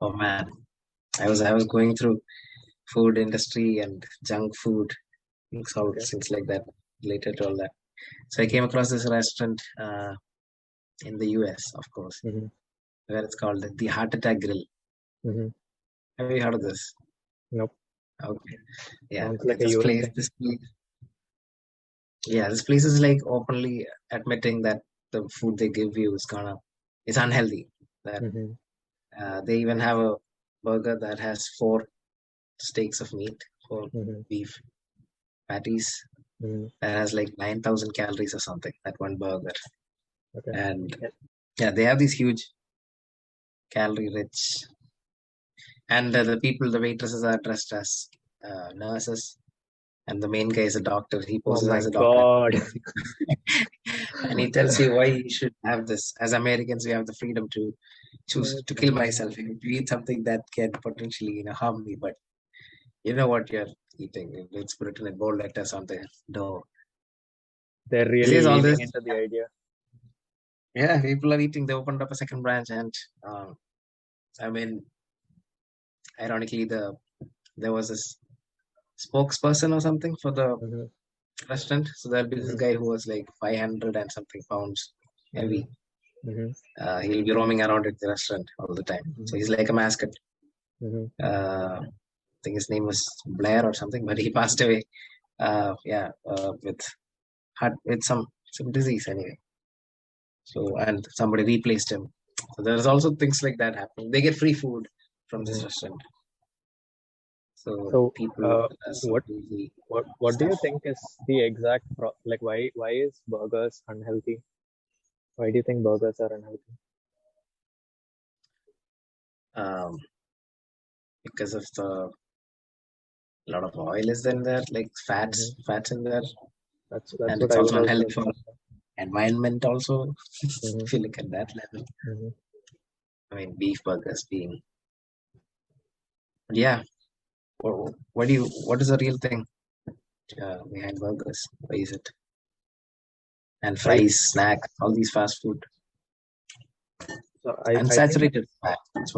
Oh man, I was going through food industry and junk food, Okay. things like that related to all that. So I came across this restaurant in the US, of course, Mm-hmm. where it's called the Heart Attack Grill. Mm-hmm. Have you heard of this? Nope. Okay, yeah. Sounds Okay, like a US thing. this place is like openly admitting that the food they give you is unhealthy. That Mm-hmm. they even have a burger that has four steaks of meat, four Mm-hmm. beef patties Mm-hmm. that has like 9,000 calories or something. That one burger, Okay. and yeah, they have these huge calorie rich, and the waitresses are dressed as nurses, and the main guy is a doctor. He Oh poses my as a doctor. God. And he tells you why you should have this. As Americans, we have the freedom to choose to kill myself to eat something that can potentially, harm me. But you know what you're eating. It's written in bold letters on the door. They're He really says all leaning this. into the idea. Yeah, people are eating. They opened up a second branch, and I mean, ironically, there was this spokesperson or something for the Mm-hmm. restaurant. So there'll be this Mm-hmm. guy who was like 500 and something pounds Mm-hmm. heavy. Mm-hmm. He'll be roaming around at the restaurant all the time. Mm-hmm. So he's like a mascot. Mm-hmm. I think his name was Blair or something, but he passed away. With some disease anyway. So and somebody replaced him. So there's also things like that happening. They get free food from this Mm-hmm. restaurant. So So, people uh, are so what busy what do stuff. you think is the exact like why is burgers unhealthy? Why do you think burgers are unhealthy? Um, because of the lot of oil is in there, like Mm-hmm. fats in there, That's and what it's I would also also unhealthy for assume. environment also. Mm-hmm. If you look at that level, Mm-hmm. I mean, beef burgers being, yeah. What is the real thing behind burgers? Why is it? And I fries, snacks, all these fast food, so I think unsaturated fat. As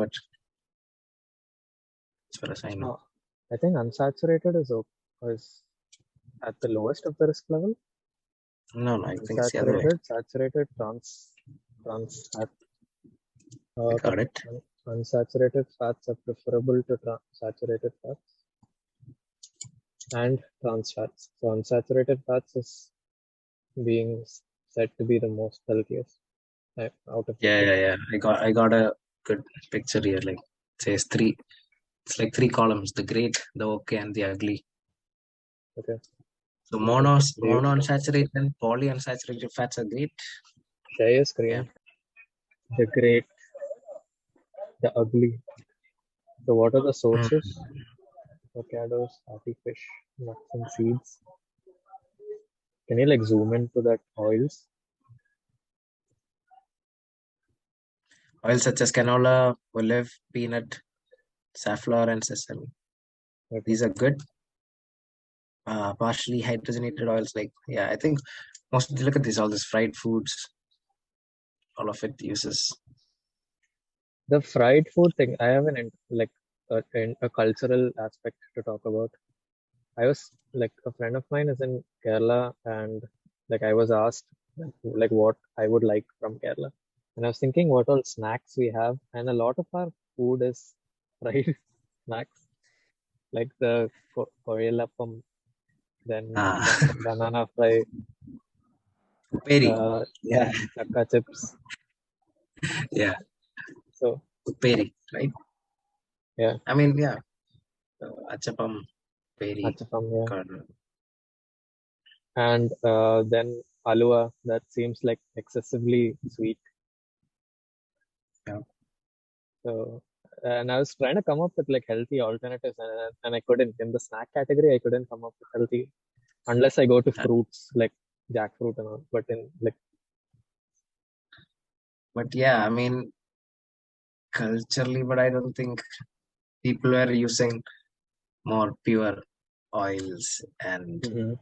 far as I know. uh, I think unsaturated is at the lowest of the risk level. No, no, I think it's the other way. Unsaturated, saturated, trans fat. I But got it. unsaturated fats are preferable to saturated fats and trans fats. So unsaturated fats is being said to be the most healthiest out of the Yeah, two. yeah, yeah. I got a good picture here. Like it says three. It's like three columns: the great, the okay, and the ugly. Okay. So Do you monounsaturated and polyunsaturated fats are great. share your Yeah. screen? The great, the ugly. So what are the Mm. sources? Avocados, fatty fish, nuts and seeds. Can you like zoom into that oils? Oils such as canola, olive, peanut, safflower, and sesame. Okay. These are good. Partially hydrogenated oils, like yeah, I think most look at this, all this fried foods, all of it uses. The fried food thing, I have like a cultural aspect to talk about. I was like a friend of mine is in Kerala, and like I was asked like what I would like from Kerala, and I was thinking what all snacks we have, and a lot of our food is fried snacks, like the koyelappam, then Ah, banana fry, peri. yeah, Yeah, chakka chips. yeah, So peri, right? yeah, I mean, yeah, achapam, peri, achapam, yeah, corn. and then alua that seems like excessively sweet. Yeah. So, and I was trying to come up with like healthy alternatives, and I couldn't. In the snack category, I couldn't come up with healthy unless I go to fruits like jackfruit and all. But in like, But yeah, I mean, culturally, but I don't think people were using more pure oils and mm-hmm,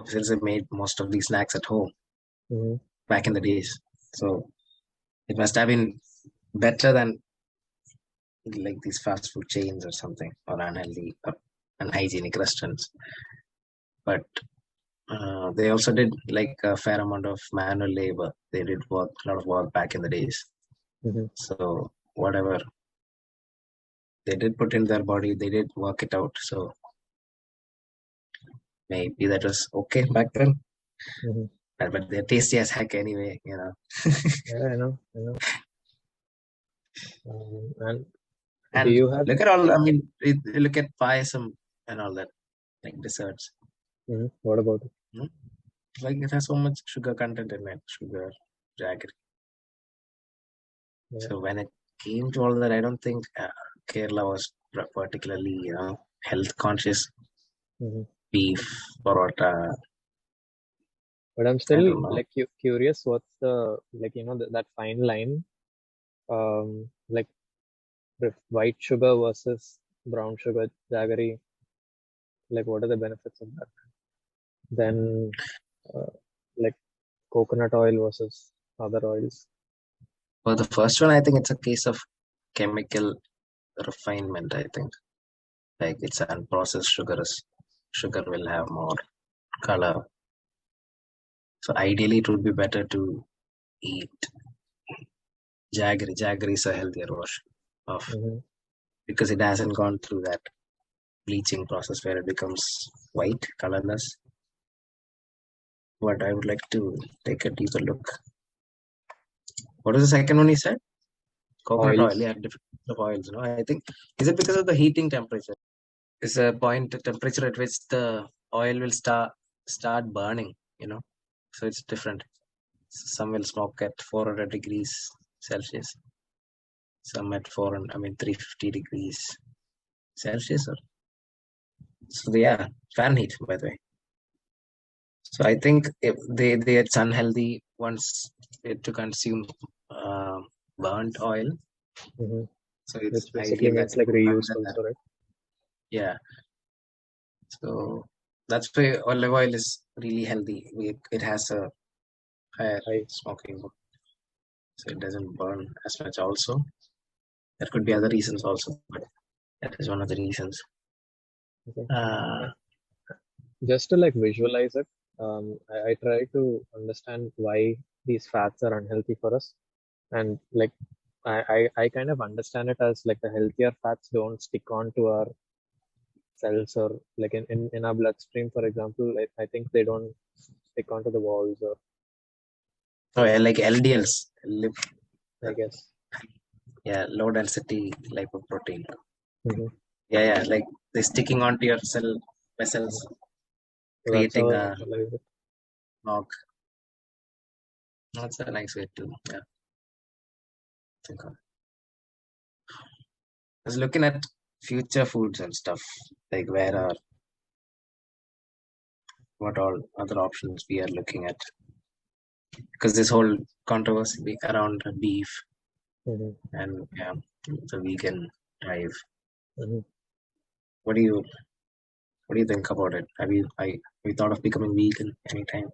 since they made most of these snacks at home mm-hmm, back in the days. So it must have been better than like these fast food chains or something, or unhealthy or unhygienic restaurants. But they also did like a fair amount of manual labor. They did work, a lot of work back in the days. Mm-hmm. So whatever they did put in their body, they did work it out. So maybe that was okay back then. Mm-hmm. But they're tasty as heck anyway, you know. Yeah, I know. And do And you have? look at all, I mean, look at payasam and all that, like desserts. What about it? Hmm? Like it has so much sugar content in it, sugar, jaggery. Yeah. So when it came to all that, I don't think Kerala was particularly, health conscious. Mm-hmm. Beef, parota, But I'm I still don't know. like curious. What's the like that fine line? Like white sugar versus brown sugar, jaggery. Like, what are the benefits of that? Then, uh, like coconut oil versus other oils. For the first one, I think it's a case of chemical refinement. I think like it's unprocessed sugars. Sugar will have more color. So ideally, it would be better to eat jaggery. Jaggery is a healthier version of Mm-hmm. because it hasn't gone through that bleaching process where it becomes white, colorless. But I would like to take a deeper look. What is the second one you said? Coconut oil. Oils. Yeah, different types of oils. No, I think is it because of the heating temperature? Is a point temperature at which the oil will start burning. So it's different. Some will smoke at 400 degrees Celsius. Some at 400, I mean 350 degrees Celsius. So yeah, Fahrenheit by the way. So I think if it's unhealthy once to consume uh, burnt oil. Mm-hmm. So it's Which basically ideal that means you like reuse abandon that. also, right? Yeah. So that's why olive oil is really healthy. It has a higher I. smoking, so it doesn't burn as much. Also, there could be Okay. other reasons also, but that is one of the reasons. Okay. Uh, Uh, Just to like visualize it, I try to understand why these fats are unhealthy for us, and like I kind of understand it as like the healthier fats don't stick on to our cells, or like in our bloodstream, for example. I think they don't stick onto the walls, or oh, yeah, like LDLs, I guess. yeah, low density lipoprotein. Mm-hmm. Yeah, like they're sticking onto your cell vessels, So that's creating how I a visualize it. log. That's a nice way to think of. I was looking at future foods and stuff, like what all other options we are looking at. Because this whole controversy around beef Mm-hmm. and yeah, the vegan drive. Mm-hmm. What do you think about it? Have you thought of becoming vegan anytime?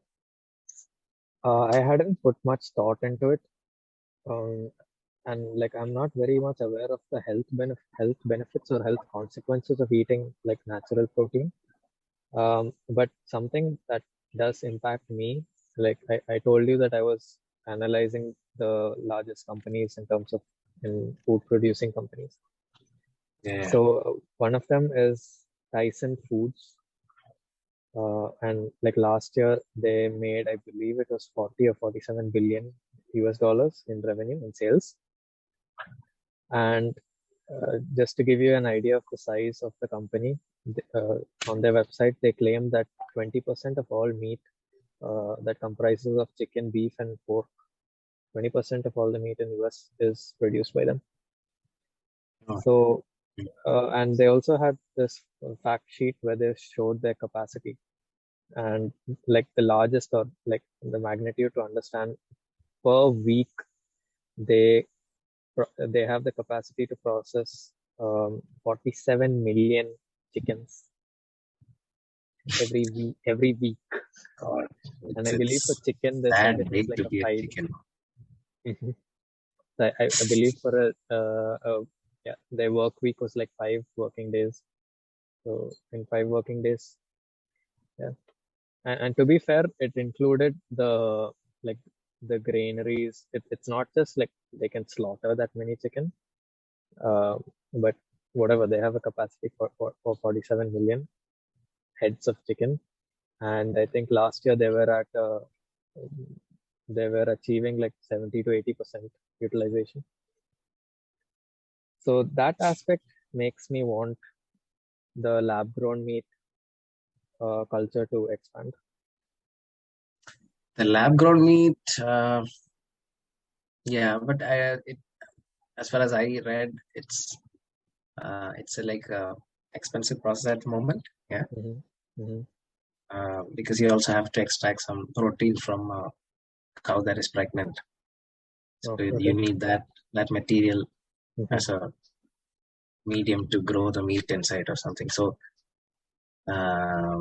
I hadn't put much thought into it, um, and like I'm not very much aware of the health benefits or health consequences of eating like natural protein. But something that does impact me, like I told you that I was analyzing the largest companies in terms of in food producing companies. Yeah. So one of them is Tyson Foods. And like last year, they made, I believe it was 40 or 47 billion US dollars in revenue and sales. And just to give you an idea of the size of the company, on their website, they claim that 20% of all meat that comprises of chicken, beef, and pork, 20% of all the meat in US is produced by them. Oh, So, and they also had this fact sheet where they showed their capacity, and like the largest, or like the magnitude to understand, per week they they have the capacity to process 47 million chickens every week. God, And I believe for it's chicken they said that it was big like to a be a five. chicken. Mhm. I believe for a yeah, their work week was like 5 working days. So in 5 working days, yeah. And to be fair, it included the like the granaries. It's not just like they can slaughter that many chicken, but whatever, they have a capacity for 47 million heads of chicken. And I think last year they were achieving like 70 to 80% utilization. So that aspect makes me want the lab grown meat culture to expand. The lab grown meat, yeah, but as far as I read, it's like a expensive process at the moment. Yeah, Mm-hmm. because you also have to extract some protein from a cow that is pregnant. So Oh, you okay. need that material Mm-hmm. as a medium to grow the meat inside or something. So I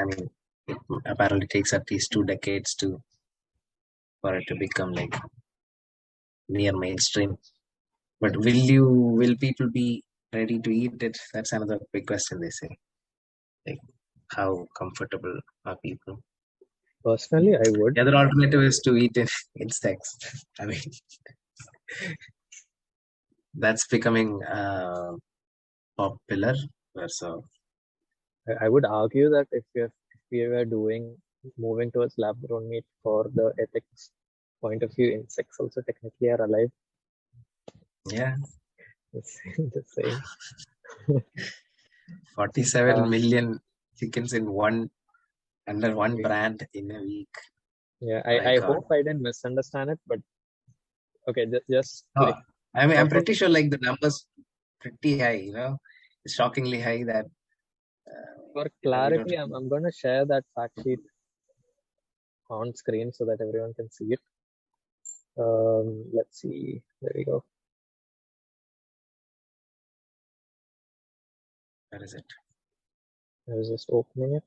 mean, it apparently takes at least 2 decades for it to become like near mainstream. But will people be ready to eat it? That's another big question, they say. Like, how comfortable are people? Personally, I would. The other alternative is to eat insects. I mean, that's becoming popular. So I would argue that if we were moving towards lab grown meat for the ethics point of view, insects also technically are alive. yeah, It's the same. 47 million chickens in under one brand in a week. Yeah, My I God. hope I didn't misunderstand it, but okay, just Oh, like I mean, I'm talk pretty sure like the numbers pretty high. It's shockingly high that for we don't. clarity, I'm going to share that fact sheet on screen so that everyone can see it. Let's see. There we go. Where is it? I was just opening it.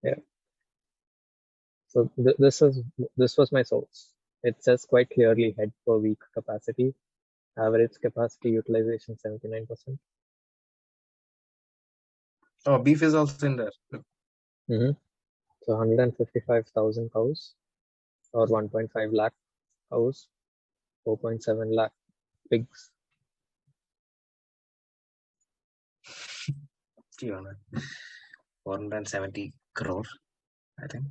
Yeah. So this was my source. It says quite clearly head per week capacity, average capacity utilization 79%. Oh, beef is also in there. Mm-hmm. So 155,000 cows or 1.5 lakh cows, 4.7 lakh pigs. 470 crore, I think.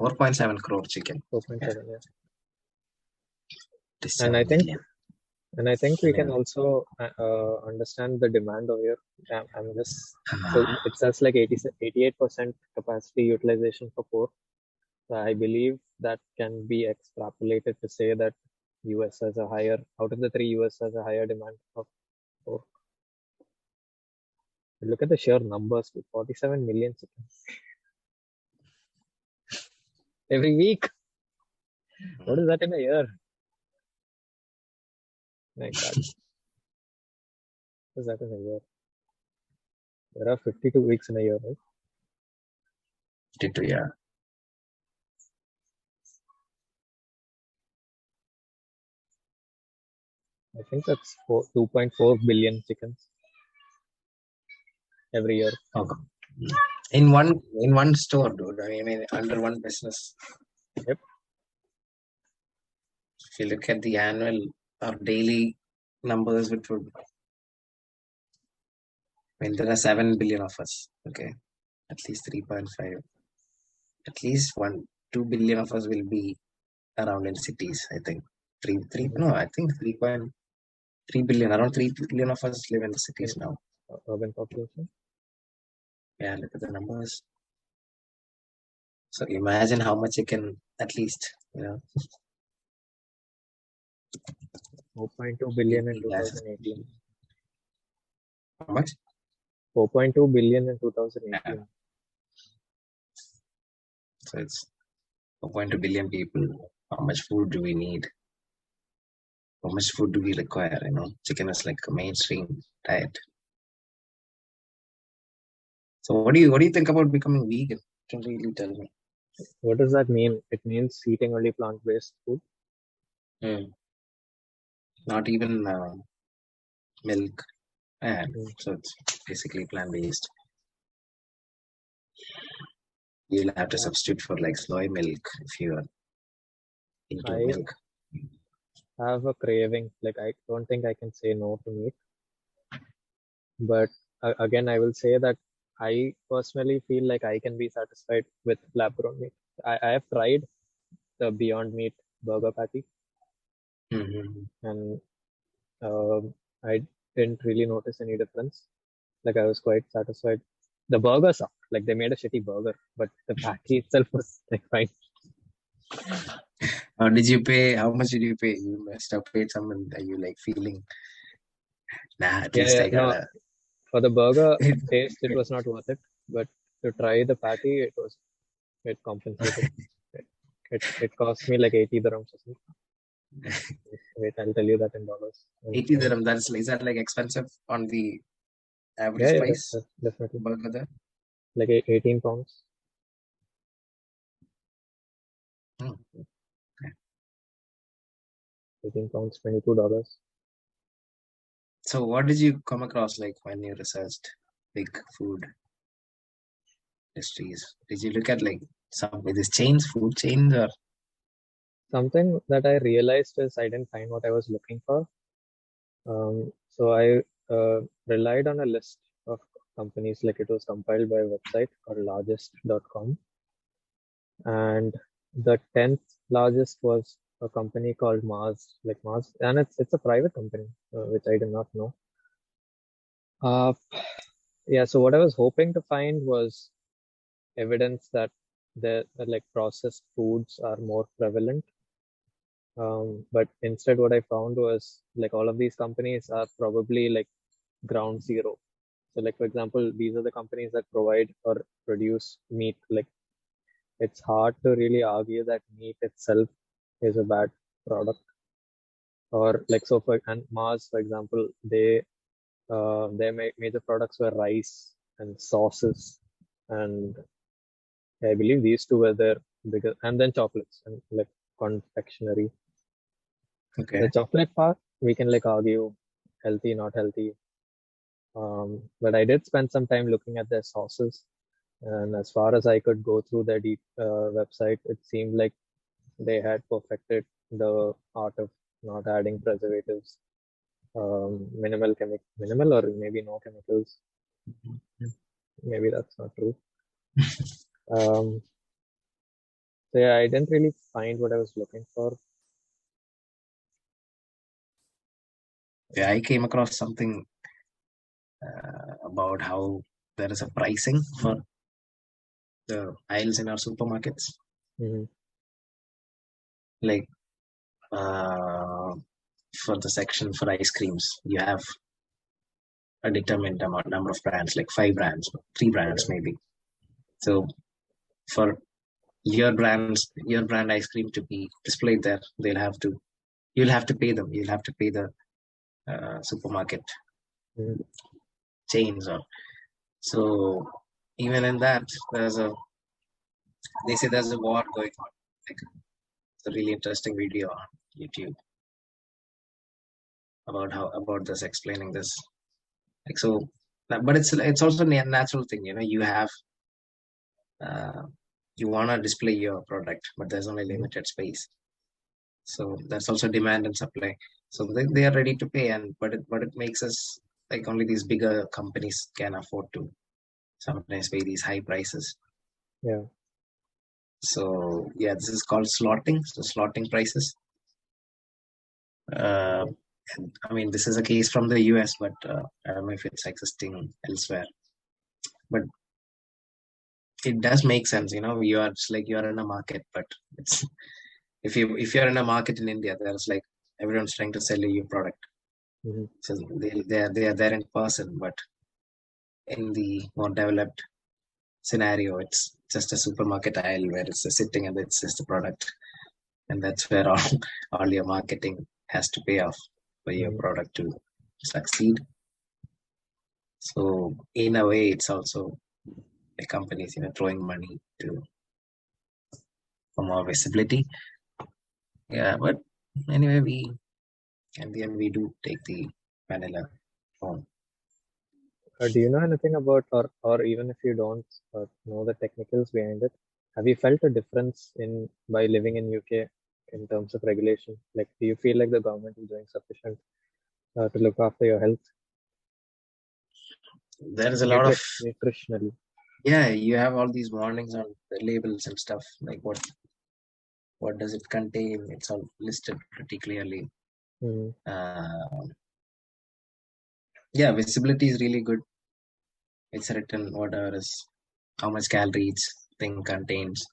4.7 crore chicken. 4.7, yeah. And I think we can also understand the demand over here. I'm just so it says like 88% capacity utilization for pork. So I believe that can be extrapolated to say that US has a higher, out of the three, US has a higher demand of pork. Look at the sheer numbers, 47 million chickens every week. What is that in a year? My God. What is that in a year? There are 52 weeks in a year, right? 52, yeah. I think that's 2.4 billion chickens every year. Okay. In one store, dude. I mean, under one business. Yep. If you look at the annual or daily numbers, which would, I mean, there are 7 billion of us. Okay, at least 3.5. At least 2 billion of us will be around in cities. I think no, I think 3.3 billion. Around 3 billion of us live in the cities In now. urban population. Yeah, look at the numbers. So imagine how much you can at least, 4.2 billion in 2018. How much? 4.2 billion in 2018. Yeah. So it's 4.2 billion people. How much food do we need? How much food do we require? Chicken is like a mainstream diet. So what do you think about becoming vegan? Can you really tell me? What does that mean? It means eating only plant-based food. Not even milk, and Mm. so it's basically plant-based. You'll have to substitute for like soy milk if you are into I milk. have a craving. Like I don't think I can say no to meat. But again, I will say that I personally feel like I can be satisfied with lab-grown meat. I have tried the Beyond Meat burger patty, Mm-hmm. and I didn't really notice any difference. Like I was quite satisfied. The burger sucked. Like they made a shitty burger, but the patty itself was like fine. Did you pay? How much did you pay? You must have paid some, and are you like feeling? Nah, at Yeah, least yeah. I No, gotta. for the burger taste, it was not worth it. But to try the patty, it compensated. It cost me like 80 dirhams or something. Wait, I'll tell you that in dollars. 80 dirham. Is that like expensive on the Yeah, average yeah, price definitely. burger there? Like 18 pounds. Hmm. 18 pounds, $22. So what did you come across like when you researched big food industries? Did you look at like some with these chains, food chains, or Something that I realized is I didn't find what I was looking for. So I relied on a list of companies, like it was compiled by a website called largest.com. And the 10th largest was a company called Mars, like Mars, and it's a private company, which I did not know. Uh, yeah, so what I was hoping to find was evidence that that like processed foods are more prevalent. But instead, what I found was like all of these companies are probably like ground zero. So, like for example, these are the companies that provide or produce meat. Like it's hard to really argue that meat itself is a bad product. Or like so for and Mars, for example, their major products were rice and sauces, and I believe these two were their biggest, and then chocolates and like confectionery. The okay? chocolate part, we can like argue healthy, not healthy. But I did spend some time looking at their sauces, and as far as I could go through their website, it seemed like they had perfected the art of not adding preservatives, minimal or maybe no chemicals. Maybe that's not true. Um, so yeah, I didn't really find what I was looking for. Yeah, I came across something about how there is a pricing for the aisles in our supermarkets. Mm-hmm. Like uh, for the section for ice creams, you have a determined amount number of brands, like 5 brands, 3 brands Okay. maybe. So for your brand ice cream to be displayed there, you'll have to pay them. You'll have to pay the supermarket Mm-hmm. chains or so. Even in that, they say there's a war going on. Like it's a really interesting video on YouTube about this explaining this. Like so, but it's also a natural thing. You have uh, you want to display your product, but there's only Mm-hmm. limited space. So that's also demand and supply. So they are ready to pay, and but it makes us like only these bigger companies can afford to sometimes pay these high prices. Yeah. So yeah, this is called slotting. So slotting prices. Uh, Okay. I mean, this is a case from the US, but I don't know if it's existing elsewhere. But it does make sense. You are it's like you are in a market, but it's if you're in a market in India, there's like everyone's trying to sell you your product. Mm-hmm. So they are there in person, but in the more developed scenario, it's just a supermarket aisle where it's sitting and it's just a product, and that's where all all your marketing has to pay off for your Mm-hmm. product to succeed. So in a way, it's also the companies throwing money to for more visibility. Yeah, but anyway, at the end we do take the vanilla home. Do you know anything about, or even if you don't know the technicals behind it, have you felt a difference in by living in UK in terms of regulation? Like, do you feel like the government is doing sufficient to look after your health, There is a lot of, nutritionally? yeah, you have all these warnings on the labels and stuff, like what does it contain? It's all listed pretty clearly. Mm. Uh, yeah, visibility is really good. It's written whatever is how much calories thing contains,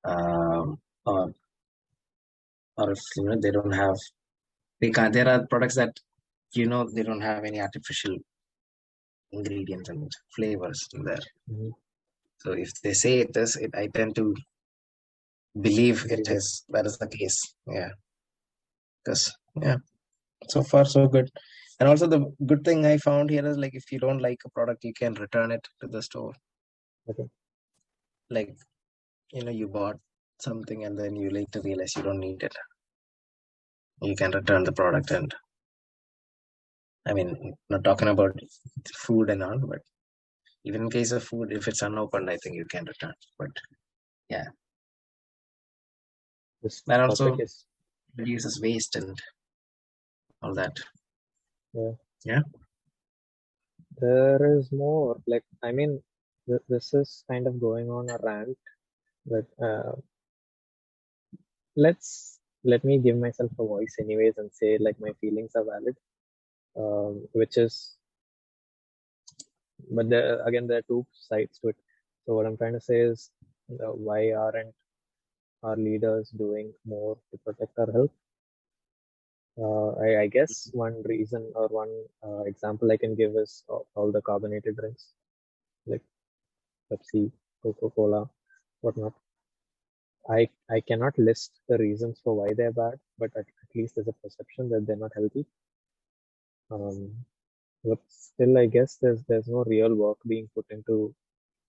um, or or if they don't have, they can't. There are products that they don't have any artificial ingredients and flavors in there. Mm-hmm. So if they say it is, I tend to believe it Believe it. is. That is the case. Yeah, because yeah, so far so good. And also the good thing I found here is, like, if you don't like a product, you can return it to the store. Okay. Like, you bought something and then you later realize you don't need it. You can return the product, and I mean, not talking about food and all, but even in case of food, if it's unopened, I think you can return. But yeah, This that topic also is, reduces waste and all that. yeah. Yeah. There is more. Like, I mean, this is kind of going on a rant, but let me give myself a voice anyways and say like my feelings are valid, which is, but again there are two sides to it. So what I'm trying to say is, why aren't our leaders doing more to protect our health? I guess one reason or one example I can give is all the carbonated drinks like Pepsi, Coca-Cola, whatnot. I cannot list the reasons for why they're bad, but at least there's a perception that they're not healthy. But still, I guess there's no real work being put into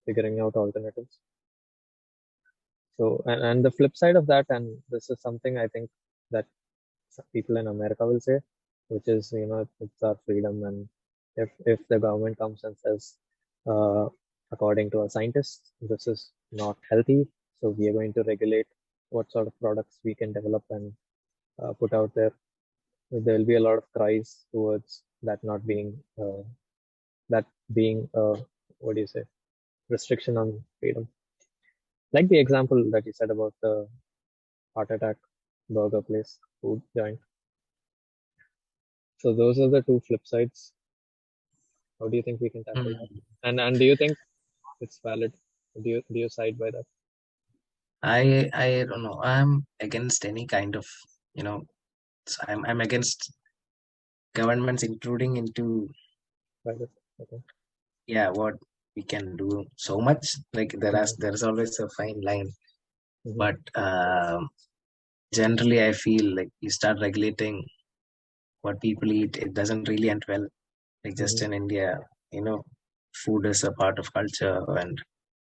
figuring out alternatives. So, and the flip side of that, and this is something I think that some people in America will say, which is, it's our freedom, and if the government comes and says, uh, according to a scientist, this is not healthy, so we are going to regulate what sort of products we can develop and put out there. There will be a lot of cries towards that not being that being what do you say, restriction on freedom. Like the example that you said about the heart attack burger place food joint. So those are the two flip sides. How do you think we can tackle that? Mm. And do you think it's valid? Do you side by that? I don't know. I'm against any kind of, you know, I'm against governments intruding into, By that? Okay. yeah, what we can do so much. Like Mm-hmm. there's always a fine line, Mm-hmm. but generally I feel like you start regulating what people eat, it doesn't really end well. Like just Mm-hmm. in India, food is a part of culture, and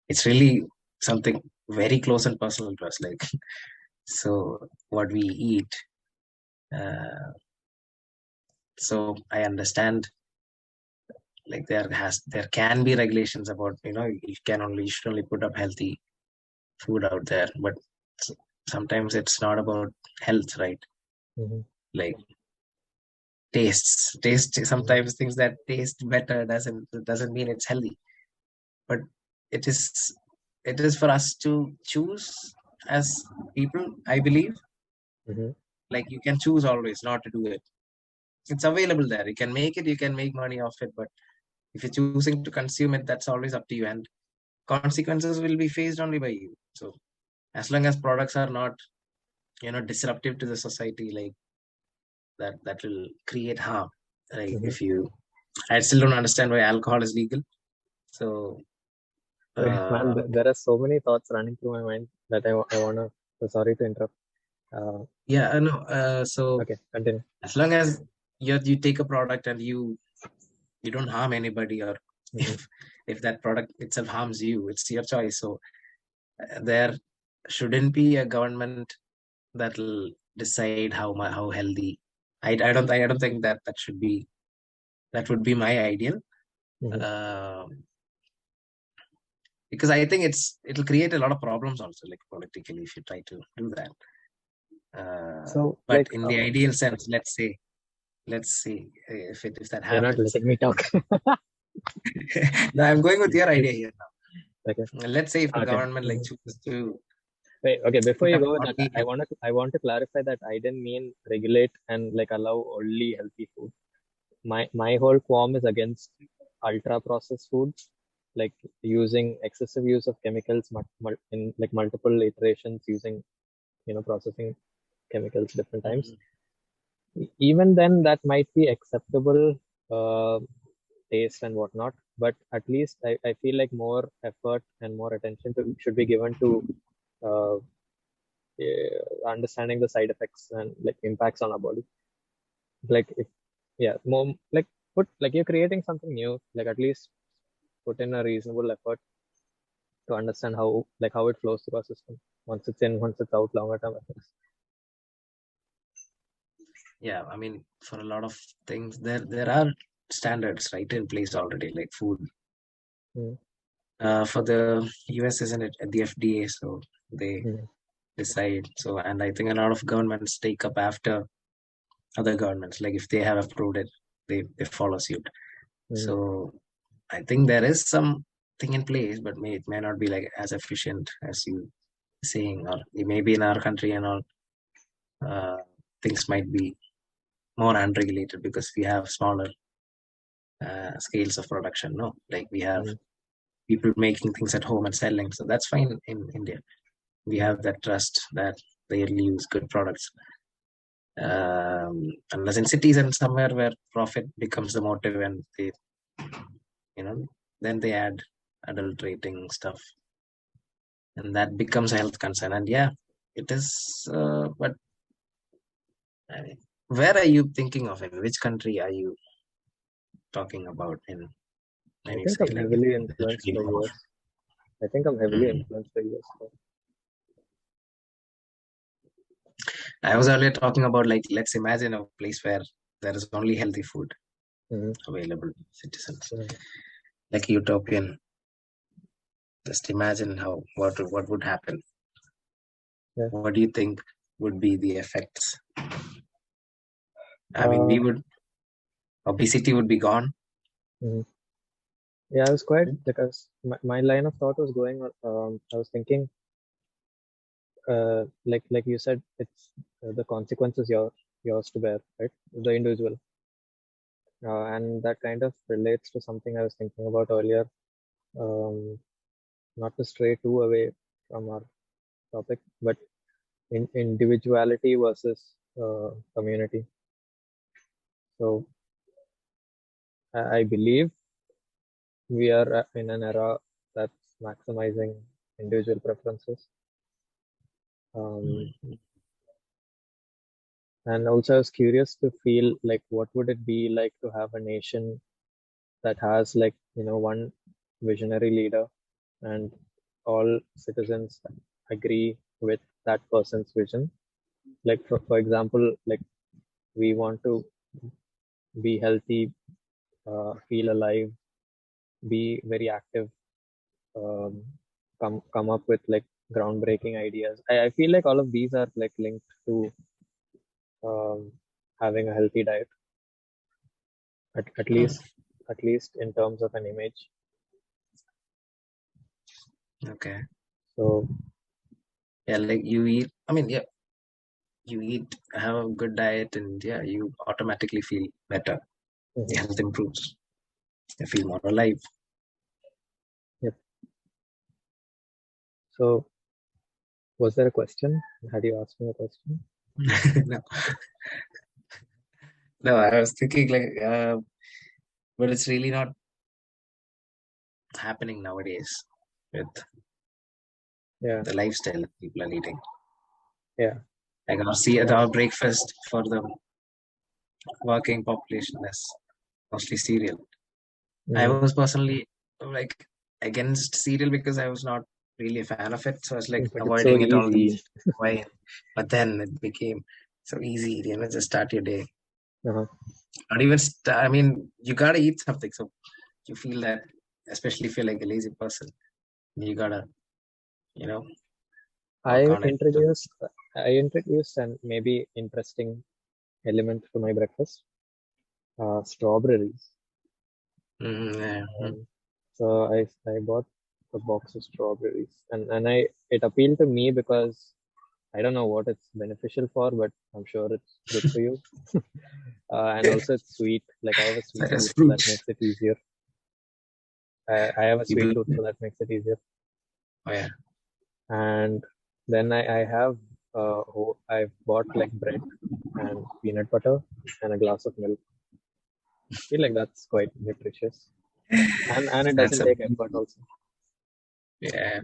it's really something very close and personal to us. Like, so what we eat. Uh, so I understand, like, there can be regulations about, you should only put up healthy food out there, but s- sometimes it's not about health, right? Mm-hmm. Like taste, Mm-hmm. sometimes things that taste better doesn't mean it's healthy, but it is it is for us to choose as people, I believe. Mm-hmm. Like, you can choose always not to do it. It's available there, you can make it, you can make money off it, but if you're choosing to consume it, that's always up to you, and consequences will be faced only by you. So as long as products are not, disruptive to the society, like that will create harm. Like, Mm-hmm. if you I still don't understand why alcohol is legal. So Man, uh, there are so many thoughts running through my mind that I wanna. So sorry to interrupt. yeah, I know. So Okay, continue. as long as you take a product and you don't harm anybody, or Mm-hmm. if that product itself harms you, it's your choice. So there, shouldn't be a government that'll decide how healthy. I don't think that would be my ideal. Mhm. Um because I think it'll create a lot of problems also, like politically, if you try to do that. So, But in the ideal sense, let's see if that you're not happens. letting me talk. No, I'm going with your idea here Okay. now. Let's say if the Okay. government like chooses to Wait, okay, before put you up go with that, only, I want to clarify that I didn't mean regulate and like allow only healthy food. My whole qualm is against ultra processed foods, like using excessive use of chemicals in like multiple iterations using processing chemicals different times. Even then, that might be acceptable uh, taste and whatnot, but at least I feel like more effort and more attention should be given to uh, understanding the side effects and like impacts on our body. Like if yeah, more like put like you're creating something new, like at least put in a reasonable effort to understand how it flows through our system. Once it's in, once it's out, longer term effects. yeah, I mean, for a lot of things, there are standards right in place already, like food. Mm, For the US, isn't it, at the FDA? So they mm, decide. So, and I think a lot of governments take up after other governments. Like if they have approved it, they follow suit. mm, So I think there is some thing in place, but it may not be like as efficient as you saying, or maybe in our country and all, uh, things might be more unregulated because we have smaller scales of production. No, like we have mm, people making things at home and selling, so that's fine in India. We mm, have that trust that they'll use good products. Unless in cities and somewhere where profit becomes the motive, and they, you know, then they add adulterating stuff, and that becomes a health concern. And yeah, it is. But I mean, where are you thinking of? In which country are you talking about? In when I you think say I'm like heavily there should influenced be by more. US. I think I'm heavily Mhm. influenced by US. So, I was earlier talking about like let's imagine a place where there is only healthy food mm, available to citizens, mm, like utopian. Just imagine what would happen. yeah. What do you think would be the effects? I mean, Uh, obesity would be gone. mm. Yeah, I was quite because my line of thought was going. I was thinking, like you said, it's the consequences yours to bear, right? The individual, and that kind of relates to something I was thinking about earlier. Um, not to stray too away from our topic, but individuality versus community. So I believe we are in an era that's maximizing individual preferences. Um, and also, I was curious to feel like what would it be like to have a nation that has like one visionary leader and all citizens agree with that person's vision. Like for example, like we want to be healthy, feel alive, be very active, um, come up with like groundbreaking ideas. I feel like all of these are like linked to um, having a healthy diet, at Hmm. least in terms of an image. Okay. So Yeah, like you eat. I mean, yeah, you eat, have a good diet, and yeah, you automatically feel better. mhm, Your health improves. You feel more alive. yep. So was there a question? Had you asked me a question? No, no, I was thinking like, but it's really not happening nowadays with Yeah, the lifestyle that people are leading. yeah. Like our breakfast for the working population is mostly cereal. I Mm, was personally like against cereal because I was not really a fan of it. So I was like But it's so avoiding it all easy. these while. But then it became so easy, just start your day. Uh-huh. Not even, I mean, you gotta eat something. So you feel that, especially if you're like a lazy person, you gotta, you know, I work on it. introduced an maybe interesting element to my breakfast. Strawberries. Yeah. So I bought a box of strawberries, and it appealed to me because I don't know what it's beneficial for, but I'm sure it's good for you. And also it's sweet. Like I have a So sweet it's tooth, so that fruit. makes it easier. I have a You sweet believe tooth, it? so that makes it easier. Oh yeah. And then I have I've bought like bread and peanut butter and a glass of milk. I feel like that's quite nutritious, and it That's doesn't a take effort also. yeah.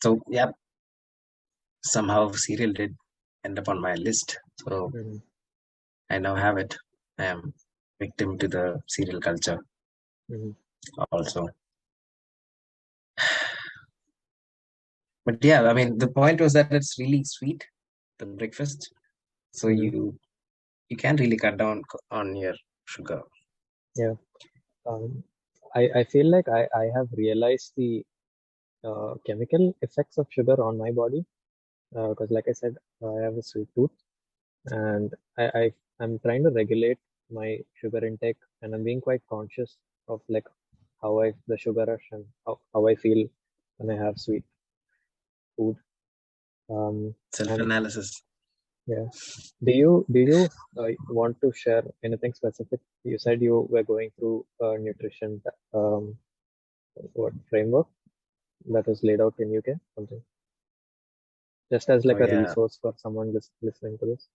So yeah, somehow cereal did end up on my list. So Mm-hmm. I now have it. I am victim to the cereal culture Mm-hmm. also. But yeah, I mean, the point was that it's really sweet, the breakfast. So Mm-hmm. you can really cut down on your sugar. Yeah. I feel like I have realized the chemical effects of sugar on my body because, like I said, I have a sweet tooth, and I'm trying to regulate my sugar intake, and I'm being quite conscious of like how the sugar rush and how I feel when I have sweet food. And Self-analysis. yeah, do you want to share anything specific? You said you were going through nutrition what framework that was laid out in UK, something just as Oh like a yeah, resource for someone listening to this.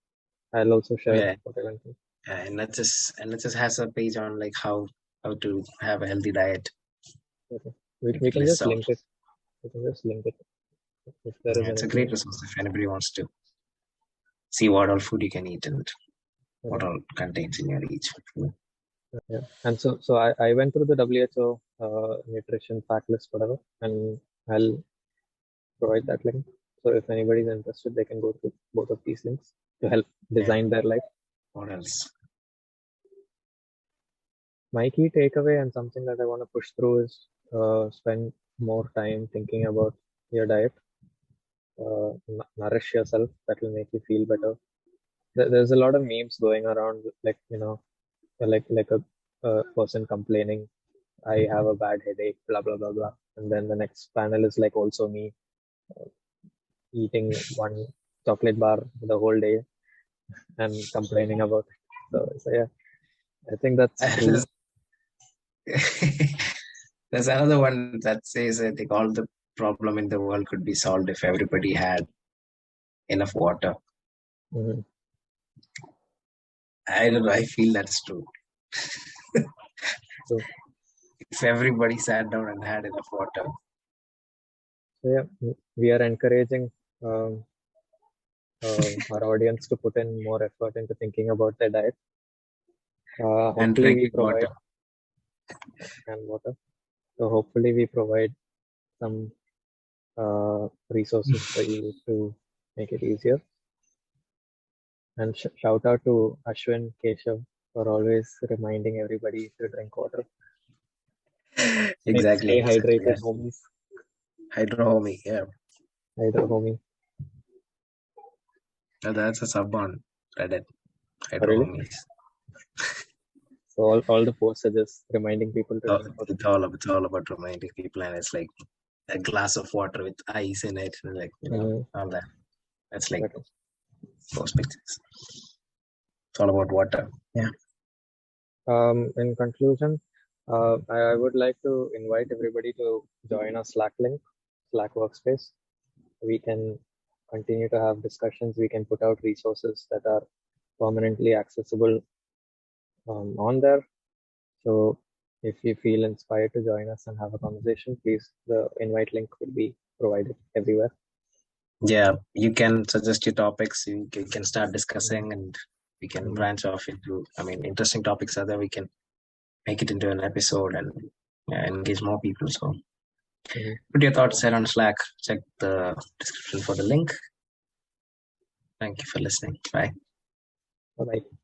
I'll also share yeah. what I went through. And it just has a page on like how to have a healthy diet. Okay. It We can lists just out. link it. We can just link it if there is Yeah, it's a anything. great resource if anybody wants to see what all food you can eat and what Okay. all contains in your each food. Yeah. And so I went through the WHO nutrition fact list, whatever, and I'll provide that link. So if anybody's interested, they can go to both of these links to help Yeah. design their life. What else? My key takeaway and something that I want to push through is spend more time thinking about your diet. Nourish yourself. That will make you feel better. There's a lot of memes going around, like like a person complaining, I have a bad headache, blah blah blah blah, and then the next panel is like also me eating one chocolate bar the whole day and complaining about it. So yeah, I think that's true. there's, there's another one that says I think all the problem in the world could be solved if everybody had enough water. Mhm. I don't know. I feel that's true. So, If everybody sat down and had enough water. so yeah, we are encouraging um, our audience to put in more effort into thinking about their diet. And Hopefully, we drinking water. provide and water. So hopefully, we provide some resources for you to make it easier. And shout out to Ashwin Keshav for always reminding everybody to drink water. Exactly, Stay exactly. Yeah. hydrated, homies. Hydrohomy, yeah. Hydro, homie. That's a sub on Reddit. Oh, really? Hydrohomies. So all the posts are just reminding people to drink water. It's all about reminding people, and it's like a glass of water with ice in it, and like Mm-hmm. all that. That's like Okay. those pictures. It's all about water. Yeah. In conclusion, I would like to invite everybody to join our Slack link, Slack workspace. We can continue to have discussions. We can put out resources that are permanently accessible on there. So if you feel inspired to join us and have a conversation, please, the invite link will be provided everywhere. Yeah. You can suggest your topics. You can start Mhm. discussing, and we can Mhm. branch off into. I mean, interesting topics are there. We can make it into an episode and engage more people. So Mhm. Put your thoughts there on Slack. Check the description for the link. Thank you for listening. Bye. Bye bye.